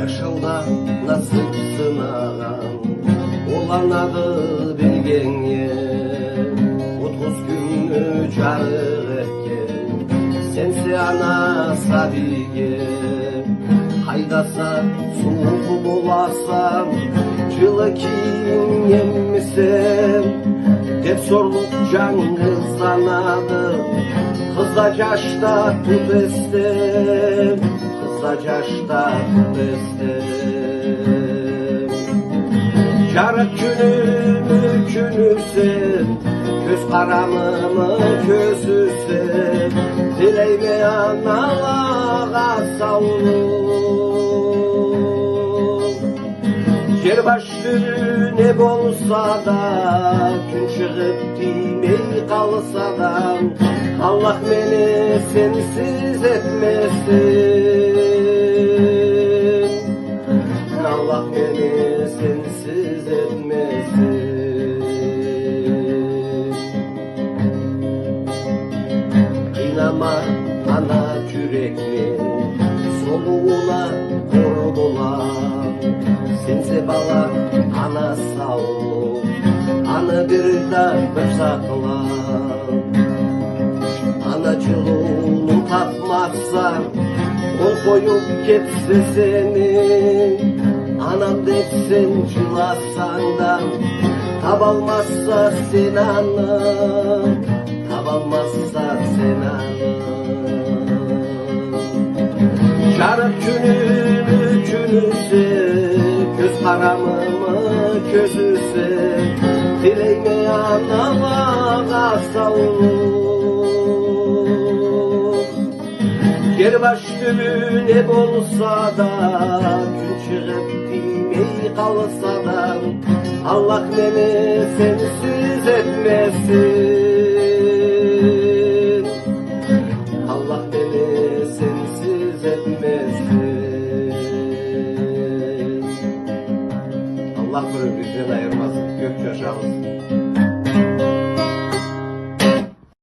Yaşında nasip sınagan olan adı bilgen yer. 30 günü carık etken sensi ana sabige. Haydasa soğuk bolasam cılı kim yemmisem dep sorulup can kızlanadı. Kızla yaşta tut estem, kızla yaşta tut estem. Carık günümü günüsen, göz karamımı közüsen, dileyme analığa sağlık. Yer başı ne bolsa da, gün çıkıp dimey kalsa da, Allah beni sensiz etmesin. Allah beni sensiz etmesin. İnama ana yürekli, soluğuna kordola. Sense bala ana sağ ol, ana bir de bir sakla. Anacılığını tapmazsan, o koyup getse seni. Anam depsen çılasan da, tabalmazsa sen anam, tabalmazsa sen anam. Carık gününü günüse, göz karamımı közüse, dileyme anama sağlık. Yer başı ne bolsa da, gün çıkıp dimey kalsa da, Allah beni sensiz etmesin. Allah beni sensiz etmesin. Allah birbirinden ayırmasın, gök yaşamız.